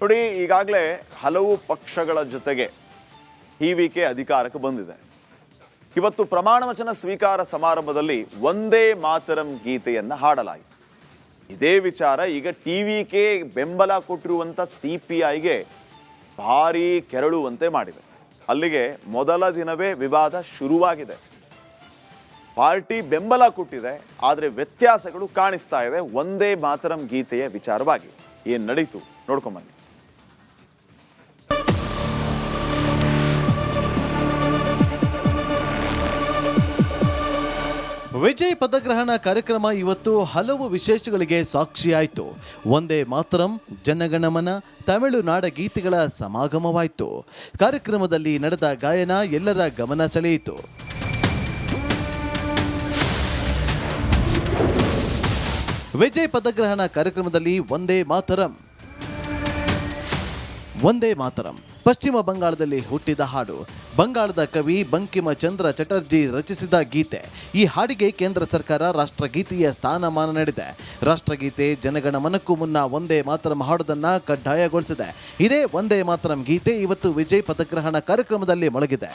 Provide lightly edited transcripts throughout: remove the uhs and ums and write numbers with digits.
ನೋಡಿ, ಈಗಾಗಲೇ ಹಲವು ಪಕ್ಷಗಳ ಜೊತೆಗೆ ಟಿವಿಕೆ ಅಧಿಕಾರಕ್ಕೆ ಬಂದಿದೆ. ಇವತ್ತು ಪ್ರಮಾಣ ವಚನ ಸ್ವೀಕಾರ ಸಮಾರಂಭದಲ್ಲಿ ವಂದೇ ಮಾತರಂ ಗೀತೆಯನ್ನ ಹಾಡಲಾಯಿತು. ಇದೇ ವಿಚಾರ ಈಗ ಟಿವಿಕೆ ಬೆಂಬಲ ಕೊಟ್ಟಿರುವಂತ ಸಿಪಿಐಗೆ ಭಾರೀ ಕೆರಳುವಂತೆ ಮಾಡಿದೆ. ಅಲ್ಲಿಗೆ ಮೊದಲ ದಿನವೇ ವಿವಾದ ಶುರುವಾಗಿದೆ. ಪಾರ್ಟಿ ಬೆಂಬಲ ಕೊಟ್ಟಿದೆ, ಆದರೆ ವ್ಯತ್ಯಾಸಗಳು ಕಾಣಿಸ್ತಾ ಇದೆ ವಂದೇ ಮಾತರಂ ಗೀತೆಯ ವಿಚಾರವಾಗಿ. ಏನ್ ನಡೀತು ನೋಡ್ಕೊಂಬನ್ನಿ. ವಿಜಯ್ ಪದಗ್ರಹಣ ಕಾರ್ಯಕ್ರಮ ಇವತ್ತು ಹಲವು ವಿಶೇಷಗಳಿಗೆ ಸಾಕ್ಷಿಯಾಯಿತು. ವಂದೇ ಮಾತರಂ, ಜನಗಣಮನ, ತಮಿಳುನಾಡ ಗೀತೆಗಳ ಸಮಾಗಮವಾಯಿತು. ಕಾರ್ಯಕ್ರಮದಲ್ಲಿ ನಡೆದ ಗಾಯನ ಎಲ್ಲರ ಗಮನ ಸೆಳೆಯಿತು. ವಿಜಯ್ ಪದಗ್ರಹಣ ಕಾರ್ಯಕ್ರಮದಲ್ಲಿ ವಂದೇ ಮಾತರಂ ಪಶ್ಚಿಮ ಬಂಗಾಳದಲ್ಲಿ ಹುಟ್ಟಿದ ಹಾಡು. ಬಂಗಾಳದ ಕವಿ ಬಂಕಿಮ ಚಂದ್ರ ಚಟರ್ಜಿ ರಚಿಸಿದ ಗೀತೆ. ಈ ಹಾಡಿಗೆ ಕೇಂದ್ರ ಸರ್ಕಾರ ರಾಷ್ಟ್ರಗೀತೆಯ ಸ್ಥಾನಮಾನ ನೀಡಿದೆ. ರಾಷ್ಟ್ರಗೀತೆ ಜನಗಣಮನಕ್ಕೂ ಮುನ್ನ ವಂದೇ ಮಾತರಂ ಹಾಡೋದನ್ನ ಕಡ್ಡಾಯಗೊಳಿಸಿದೆ. ಇದೇ ವಂದೇ ಮಾತರಂ ಗೀತೆ ಇವತ್ತು ವಿಜಯ್ ಪದಗ್ರಹಣ ಕಾರ್ಯಕ್ರಮದಲ್ಲಿ ಮೊಳಗಿದೆ.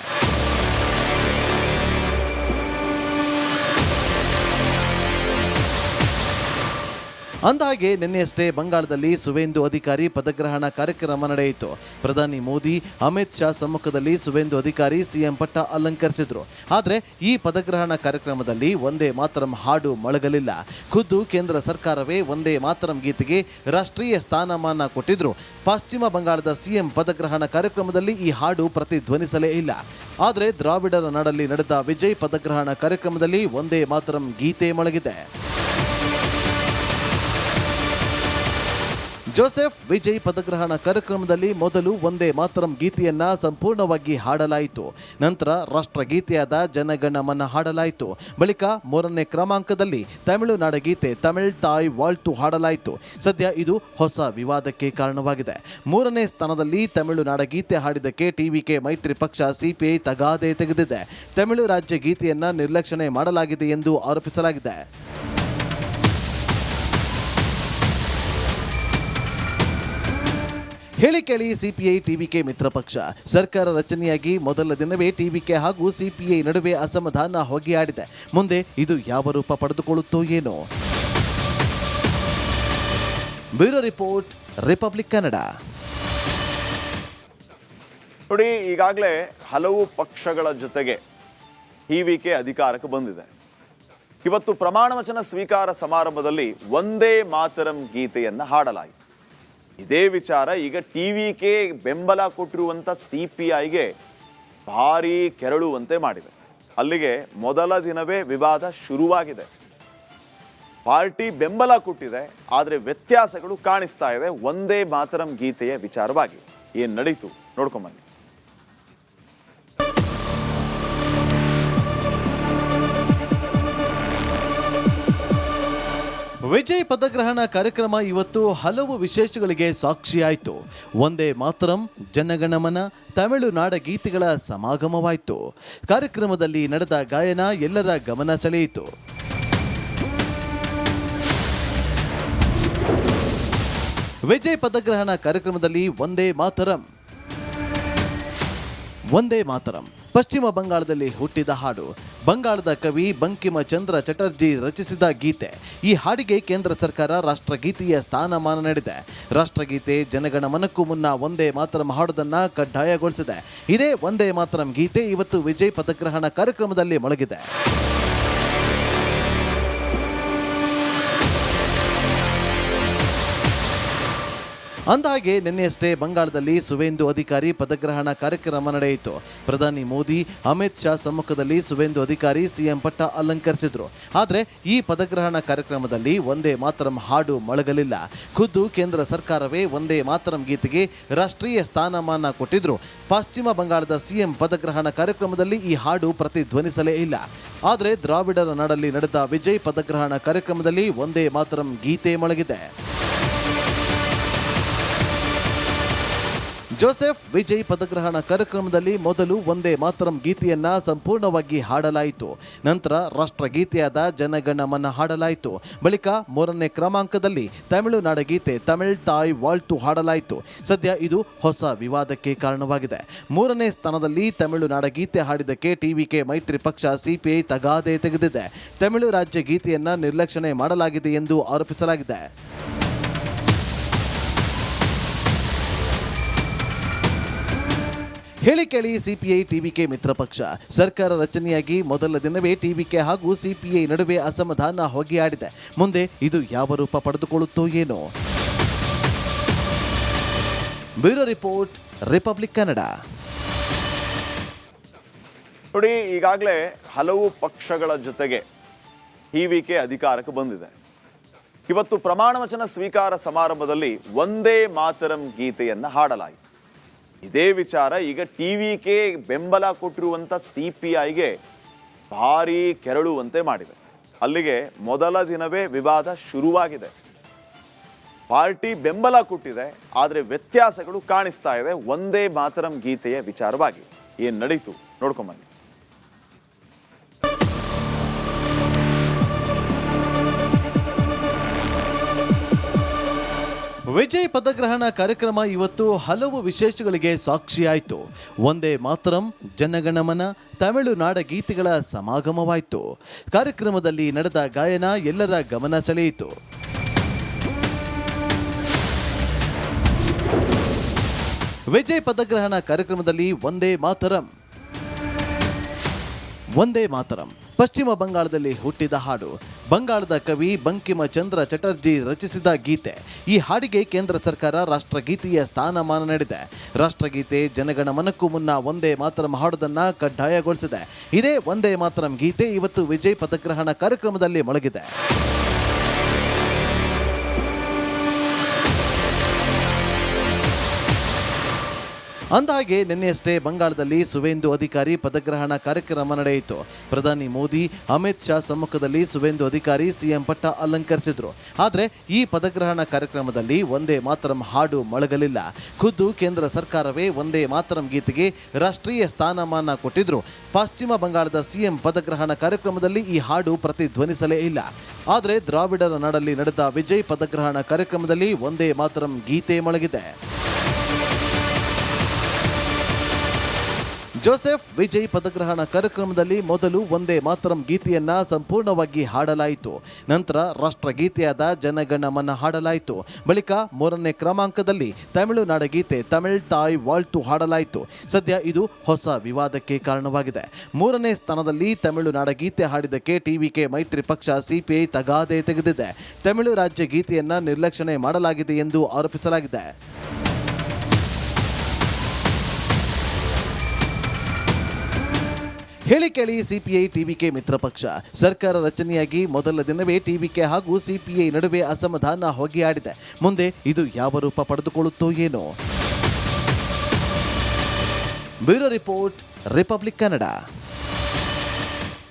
ಅಂದಹಾಗೆ ನಿನ್ನೆಯಷ್ಟೇ ಬಂಗಾಳದಲ್ಲಿ ಸುವೇಂದು ಅಧಿಕಾರಿ ಪದಗ್ರಹಣ ಕಾರ್ಯಕ್ರಮ ನಡೆಯಿತು. ಪ್ರಧಾನಿ ಮೋದಿ, ಅಮಿತ್ ಶಾ ಸಮ್ಮುಖದಲ್ಲಿ ಸುವೇಂದು ಅಧಿಕಾರಿ ಸಿಎಂ ಪಟ್ಟ ಅಲಂಕರಿಸಿದ್ರು. ಆದರೆ ಈ ಪದಗ್ರಹಣ ಕಾರ್ಯಕ್ರಮದಲ್ಲಿ ವಂದೇ ಮಾತರಂ ಹಾಡು ಮೊಳಗಲಿಲ್ಲ. ಖುದ್ದು ಕೇಂದ್ರ ಸರ್ಕಾರವೇ ವಂದೇ ಮಾತರಂ ಗೀತೆಗೆ ರಾಷ್ಟ್ರೀಯ ಸ್ಥಾನಮಾನ ಕೊಟ್ಟಿದ್ರು. ಪಶ್ಚಿಮ ಬಂಗಾಳದ ಸಿಎಂ ಪದಗ್ರಹಣ ಕಾರ್ಯಕ್ರಮದಲ್ಲಿ ಈ ಹಾಡು ಪ್ರತಿಧ್ವನಿಸಲೇ ಇಲ್ಲ. ಆದರೆ ದ್ರಾವಿಡರ ನಾಡಲ್ಲಿ ನಡೆದ ವಿಜಯ್ ಪದಗ್ರಹಣ ಕಾರ್ಯಕ್ರಮದಲ್ಲಿ ವಂದೇ ಮಾತರಂ ಗೀತೆ ಮೊಳಗಿದೆ. ಜೋಸೆಫ್ ವಿಜಯ್ ಪದಗ್ರಹಣ ಕಾರ್ಯಕ್ರಮದಲ್ಲಿ ಮೊದಲು ವಂದೇ ಮಾತರಂ ಗೀತೆಯನ್ನ ಸಂಪೂರ್ಣವಾಗಿ ಹಾಡಲಾಯಿತು. ನಂತರ ರಾಷ್ಟ್ರಗೀತೆಯಾದ ಜನಗಣಮನ ಹಾಡಲಾಯಿತು. ಬಳಿಕ 3ನೇ ಕ್ರಮಾಂಕದಲ್ಲಿ ತಮಿಳುನಾಡ ಗೀತೆ ತಮಿಳ್ ತಾಯ್ ವಾಳ್ತು ಹಾಡಲಾಯಿತು. ಸದ್ಯ ಇದು ಹೊಸ ವಿವಾದಕ್ಕೆ ಕಾರಣವಾಗಿದೆ. 3ನೇ ಸ್ಥಾನದಲ್ಲಿ ತಮಿಳುನಾಡ ಗೀತೆ ಹಾಡಿದ್ದಕ್ಕೆ ಟಿವಿಕೆ ಮೈತ್ರಿ ಪಕ್ಷ ಸಿಪಿಐ ತಗಾದೆ ತೆಗೆದಿದೆ. ತಮಿಳು ರಾಜ್ಯ ಗೀತೆಯನ್ನ ನಿರ್ಲಕ್ಷಣೆ ಮಾಡಲಾಗಿದೆ ಎಂದು ಆರೋಪಿಸಲಾಗಿದೆ. ಹೇಳಿ ಕೇಳಿ ಸಿಪಿಐ ಟಿವಿಕೆ ಮಿತ್ರ ಪಕ್ಷ. ಸರ್ಕಾರ ರಚನೆಯಾಗಿ ಮೊದಲ ದಿನವೇ ಟಿವಿಕೆ ಹಾಗೂ ಸಿಪಿಐ ನಡುವೆ ಅಸಮಾಧಾನ ಹೊಗೆಯಾಡಿದೆ. ಮುಂದೆ ಇದು ಯಾವ ರೂಪ ಪಡೆದುಕೊಳ್ಳುತ್ತೋ ಏನೋ. Bureau report, republic Kannada. ನೋಡಿ, ಈಗಾಗಲೇ ಹಲವು ಪಕ್ಷಗಳ ಜೊತೆಗೆ ಟಿವಿಕೆ ಅಧಿಕಾರಕ್ಕೆ ಬಂದಿದೆ. ಇವತ್ತು ಪ್ರಮಾಣ ವಚನ ಸ್ವೀಕಾರ ಸಮಾರಂಭದಲ್ಲಿ ವಂದೇ ಮಾತರಂ ಗೀತೆಯನ್ನ ಹಾಡಲಾಯಿತು. ಇದೇ ವಿಚಾರ ಈಗ ಟಿವಿಕೆ ಬೆಂಬಲ ಕೊಟ್ಟಿರುವಂತ ಸಿಪಿಐಗೆ ಭಾರೀ ಕೆರಳುವಂತೆ ಮಾಡಿದೆ. ಅಲ್ಲಿಗೆ ಮೊದಲ ದಿನವೇ ವಿವಾದ ಶುರುವಾಗಿದೆ. ಪಾರ್ಟಿ ಬೆಂಬಲ ಕೊಟ್ಟಿದೆ, ಆದರೆ ವ್ಯತ್ಯಾಸಗಳು ಕಾಣಿಸ್ತಾ ಇದೆ ವಂದೇ ಮಾತರಂ ಗೀತೆಯ ವಿಚಾರವಾಗಿ. ಏನ್ ನಡೀತು ನೋಡ್ಕೊಂಬನ್ನಿ. ವಿಜಯ್ ಪದಗ್ರಹಣ ಕಾರ್ಯಕ್ರಮ ಇವತ್ತು ಹಲವು ವಿಶೇಷಗಳಿಗೆ ಸಾಕ್ಷಿಯಾಯಿತು. ವಂದೇ ಮಾತರಂ, ಜನಗಣಮನ, ತಮಿಳುನಾಡ ಗೀತೆಗಳ ಸಮಾಗಮವಾಯಿತು. ಕಾರ್ಯಕ್ರಮದಲ್ಲಿ ನಡೆದ ಗಾಯನ ಎಲ್ಲರ ಗಮನ ಸೆಳೆಯಿತು. ವಿಜಯ್ ಪದಗ್ರಹಣ ಕಾರ್ಯಕ್ರಮದಲ್ಲಿ ವಂದೇ ಮಾತರಂ ಪಶ್ಚಿಮ ಬಂಗಾಳದಲ್ಲಿ ಹುಟ್ಟಿದ ಹಾಡು. ಬಂಗಾಳದ ಕವಿ ಬಂಕಿಮ ಚಂದ್ರ ಚಟರ್ಜಿ ರಚಿಸಿದ ಗೀತೆ. ಈ ಹಾಡಿಗೆ ಕೇಂದ್ರ ಸರ್ಕಾರ ರಾಷ್ಟ್ರಗೀತೆಯ ಸ್ಥಾನಮಾನ ನೀಡಿದೆ. ರಾಷ್ಟ್ರಗೀತೆ ಜನಗಣಮನಕ್ಕೂ ಮುನ್ನ ವಂದೇ ಮಾತರಂ ಹಾಡೋದನ್ನ ಕಡ್ಡಾಯಗೊಳಿಸಿದೆ. ಇದೇ ವಂದೇ ಮಾತರಂ ಗೀತೆ ಇವತ್ತು ವಿಜಯ್ ಪದಗ್ರಹಣ ಕಾರ್ಯಕ್ರಮದಲ್ಲಿ ಮೊಳಗಿದೆ. ಅಂದಹಾಗೆ ನಿನ್ನೆಯಷ್ಟೇ ಬಂಗಾಳದಲ್ಲಿ ಸುವೇಂದು ಅಧಿಕಾರಿ ಪದಗ್ರಹಣ ಕಾರ್ಯಕ್ರಮ ನಡೆಯಿತು. ಪ್ರಧಾನಿ ಮೋದಿ, ಅಮಿತ್ ಶಾ ಸಮ್ಮುಖದಲ್ಲಿ ಸುವೇಂದು ಅಧಿಕಾರಿ ಸಿಎಂ ಪಟ್ಟ ಅಲಂಕರಿಸಿದ್ರು. ಆದರೆ ಈ ಪದಗ್ರಹಣ ಕಾರ್ಯಕ್ರಮದಲ್ಲಿ ವಂದೇ ಮಾತರಂ ಹಾಡು ಮೊಳಗಲಿಲ್ಲ. ಖುದ್ದು ಕೇಂದ್ರ ಸರ್ಕಾರವೇ ವಂದೇ ಮಾತರಂ ಗೀತೆಗೆ ರಾಷ್ಟ್ರೀಯ ಸ್ಥಾನಮಾನ ಕೊಟ್ಟಿದ್ರು. ಪಶ್ಚಿಮ ಬಂಗಾಳದ ಸಿಎಂ ಪದಗ್ರಹಣ ಕಾರ್ಯಕ್ರಮದಲ್ಲಿ ಈ ಹಾಡು ಪ್ರತಿಧ್ವನಿಸಲೇ ಇಲ್ಲ. ಆದರೆ ದ್ರಾವಿಡರ ನಾಡಲ್ಲಿ ನಡೆದ ವಿಜಯ್ ಪದಗ್ರಹಣ ಕಾರ್ಯಕ್ರಮದಲ್ಲಿ ವಂದೇ ಮಾತರಂ ಗೀತೆ ಮೊಳಗಿದೆ. ಜೋಸೆಫ್ ವಿಜಯ್ ಪದಗ್ರಹಣ ಕಾರ್ಯಕ್ರಮದಲ್ಲಿ ಮೊದಲು ಒಂದೇ ಮಾತರಂ ಗೀತೆಯನ್ನ ಸಂಪೂರ್ಣವಾಗಿ ಹಾಡಲಾಯಿತು. ನಂತರ ರಾಷ್ಟ್ರಗೀತೆಯಾದ ಜನಗಣ ಮನ ಹಾಡಲಾಯಿತು. ಬಳಿಕ 3ನೇ ಕ್ರಮಾಂಕದಲ್ಲಿ ತಮಿಳುನಾಡ ಗೀತೆ ತಮಿಳ್ ತಾಯ್ ವಾಳ್ತು ಹಾಡಲಾಯಿತು. ಸದ್ಯ ಇದು ಹೊಸ ವಿವಾದಕ್ಕೆ ಕಾರಣವಾಗಿದೆ. 3ನೇ ಸ್ಥಾನದಲ್ಲಿ ತಮಿಳುನಾಡ ಗೀತೆ ಹಾಡಿದ್ದಕ್ಕೆ ಟಿವಿಕೆ ಮೈತ್ರಿ ಪಕ್ಷ ಸಿಪಿಐ ತಗಾದೆ ತೆಗೆದಿದೆ. ತಮಿಳು ರಾಜ್ಯ ಗೀತೆಯನ್ನ ನಿರ್ಲಕ್ಷಣೆ ಮಾಡಲಾಗಿದೆ ಎಂದು ಆರೋಪಿಸಲಾಗಿದೆ. ಹೇಳಿ ಕೇಳಿ ಸಿಪಿಐ ಟಿವಿಕೆ ಮಿತ್ರ ಪಕ್ಷ. ಸರ್ಕಾರ ರಚನೆಯಾಗಿ ಮೊದಲ ದಿನವೇ ಟಿವಿಕೆ ಹಾಗೂ ಸಿಪಿಐ ನಡುವೆ ಅಸಮಾಧಾನ ಹೊಗೆಯಾಡಿದೆ. ಮುಂದೆ ಇದು ಯಾವ ರೂಪ ಪಡೆದುಕೊಳ್ಳುತ್ತೋ ಏನೋ. Bureau report, republic Kannada. ನೋಡಿ, ಈಗಾಗಲೇ ಹಲವು ಪಕ್ಷಗಳ ಜೊತೆಗೆ ಟಿವಿಕೆ ಅಧಿಕಾರಕ್ಕೆ ಬಂದಿದೆ. ಇವತ್ತು ಪ್ರಮಾಣ ವಚನ ಸ್ವೀಕಾರ ಸಮಾರಂಭದಲ್ಲಿ ಒಂದೇ ಮಾತರಂ ಗೀತೆಯನ್ನ ಹಾಡಲಾಯಿತು. ಇದೇ ವಿಚಾರ ಈಗ ಟಿವಿಕೆ ಬೆಂಬಲ ಕೊಟ್ಟಿರುವಂಥ ಸಿಪಿಐಗೆ ಭಾರೀ ಕೆರಳುವಂತೆ ಮಾಡಿದೆ. ಅಲ್ಲಿಗೆ ಮೊದಲ ದಿನವೇ ವಿವಾದ ಶುರುವಾಗಿದೆ. ಪಾರ್ಟಿ ಬೆಂಬಲ ಕೊಟ್ಟಿದೆ, ಆದರೆ ವ್ಯತ್ಯಾಸಗಳು ಕಾಣಿಸ್ತಾ ಇದೆ ಒಂದೇ ಮಾತರಂ ಗೀತೆಯ ವಿಚಾರವಾಗಿ. ಏನು ನಡೀತು ನೋಡ್ಕೊಂಬನ್ನಿ. ವಿಜಯ್ ಪದಗ್ರಹಣ ಕಾರ್ಯಕ್ರಮ ಇವತ್ತು ಹಲವು ವಿಶೇಷಗಳಿಗೆ ಸಾಕ್ಷಿಯಾಯಿತು. ಒಂದೇ ಮಾತರಂ, ಜನಗಣಮನ, ತಮಿಳುನಾಡ ಗೀತೆಗಳ ಸಮಾಗಮವಾಯಿತು. ಕಾರ್ಯಕ್ರಮದಲ್ಲಿ ನಡೆದ ಗಾಯನ ಎಲ್ಲರ ಗಮನ ಸೆಳೆಯಿತು. ವಿಜಯ್ ಪದಗ್ರಹಣ ಕಾರ್ಯಕ್ರಮದಲ್ಲಿ ಒಂದೇ ಮಾತರಂ ಪಶ್ಚಿಮ ಬಂಗಾಳದಲ್ಲಿ ಹುಟ್ಟಿದ ಹಾಡು. ಬಂಗಾಳದ ಕವಿ ಬಂಕಿಮ ಚಂದ್ರ ಚಟರ್ಜಿ ರಚಿಸಿದ ಗೀತೆ. ಈ ಹಾಡಿಗೆ ಕೇಂದ್ರ ಸರ್ಕಾರ ರಾಷ್ಟ್ರಗೀತೆಯ ಸ್ಥಾನಮಾನ ನೀಡಿದೆ. ರಾಷ್ಟ್ರಗೀತೆ ಜನಗಣಮನಕ್ಕೂ ಮುನ್ನ ಒಂದೇ ಮಾತರಂ ಹಾಡುವುದನ್ನು ಕಡ್ಡಾಯಗೊಳಿಸಿದೆ. ಇದೇ ಒಂದೇ ಮಾತರಂ ಗೀತೆ ಇವತ್ತು ವಿಜಯ್ ಪದಗ್ರಹಣ ಕಾರ್ಯಕ್ರಮದಲ್ಲಿ ಮೊಳಗಿದೆ. ಅಂದಹಾಗೆ ನಿನ್ನೆಯಷ್ಟೇ ಬಂಗಾಳದಲ್ಲಿ ಸುವೇಂದು ಅಧಿಕಾರಿ ಪದಗ್ರಹಣ ಕಾರ್ಯಕ್ರಮ ನಡೆಯಿತು. ಪ್ರಧಾನಿ ಮೋದಿ, ಅಮಿತ್ ಶಾ ಸಮ್ಮುಖದಲ್ಲಿ ಸುವೇಂದು ಅಧಿಕಾರಿ ಸಿಎಂ ಪಟ್ಟ ಅಲಂಕರಿಸಿದ್ರು. ಆದರೆ ಈ ಪದಗ್ರಹಣ ಕಾರ್ಯಕ್ರಮದಲ್ಲಿ ಒಂದೇ ಮಾತರಂ ಹಾಡು ಮೊಳಗಲಿಲ್ಲ. ಖುದ್ದು ಕೇಂದ್ರ ಸರ್ಕಾರವೇ ಒಂದೇ ಮಾತರಂ ಗೀತೆಗೆ ರಾಷ್ಟ್ರೀಯ ಸ್ಥಾನಮಾನ ಕೊಟ್ಟಿದ್ರು. ಪಶ್ಚಿಮ ಬಂಗಾಳದ ಸಿಎಂ ಪದಗ್ರಹಣ ಕಾರ್ಯಕ್ರಮದಲ್ಲಿ ಈ ಹಾಡು ಪ್ರತಿಧ್ವನಿಸಲೇ ಇಲ್ಲ. ಆದರೆ ದ್ರಾವಿಡರ ನಾಡಲ್ಲಿ ನಡೆದ ವಿಜಯ್ ಪದಗ್ರಹಣ ಕಾರ್ಯಕ್ರಮದಲ್ಲಿ ಒಂದೇ ಮಾತರಂ ಗೀತೆ ಮೊಳಗಿದೆ. ಜೋಸೆಫ್ ವಿಜಯ್ ಪದಗ್ರಹಣ ಕಾರ್ಯಕ್ರಮದಲ್ಲಿ ಮೊದಲು ಒಂದೇ ಮಾತರಂ ಗೀತೆಯನ್ನ ಸಂಪೂರ್ಣವಾಗಿ ಹಾಡಲಾಯಿತು. ನಂತರ ರಾಷ್ಟ್ರಗೀತೆಯಾದ ಜನಗಣ ಮನ ಹಾಡಲಾಯಿತು. ಬಳಿಕ 3ನೇ ಕ್ರಮಾಂಕದಲ್ಲಿ ತಮಿಳುನಾಡ ಗೀತೆ ತಮಿಳ್ ತಾಯ್ ವಾಳ್ತು ಹಾಡಲಾಯಿತು. ಸದ್ಯ ಇದು ಹೊಸ ವಿವಾದಕ್ಕೆ ಕಾರಣವಾಗಿದೆ. 3ನೇ ಸ್ಥಾನದಲ್ಲಿ ತಮಿಳುನಾಡ ಗೀತೆ ಹಾಡಿದ್ದಕ್ಕೆ ಟಿವಿಕೆ ಮೈತ್ರಿ ಪಕ್ಷ ಸಿಪಿಐ ತಗಾದೆ ತೆಗೆದಿದೆ. ತಮಿಳು ರಾಜ್ಯ ಗೀತೆಯನ್ನ ನಿರ್ಲಕ್ಷಣೆ ಮಾಡಲಾಗಿದೆ ಎಂದು ಆರೋಪಿಸಲಾಗಿದೆ. ಹೇಳಿ ಕೇಳಿ ಸಿಪಿಐ ಟಿವಿಕೆ ಮಿತ್ರ ಪಕ್ಷ. ಸರ್ಕಾರ ರಚನೆಯಾಗಿ ಮೊದಲ ದಿನವೇ ಟಿವಿಕೆ ಹಾಗೂ ಸಿಪಿಐ ನಡುವೆ ಅಸಮಾಧಾನ ಹೊಗೆಯಾಡಿದೆ. ಮುಂದೆ ಇದು ಯಾವ ರೂಪ ಪಡೆದುಕೊಳ್ಳುತ್ತೋ ಏನೋ. Bureau report, republic Kannada.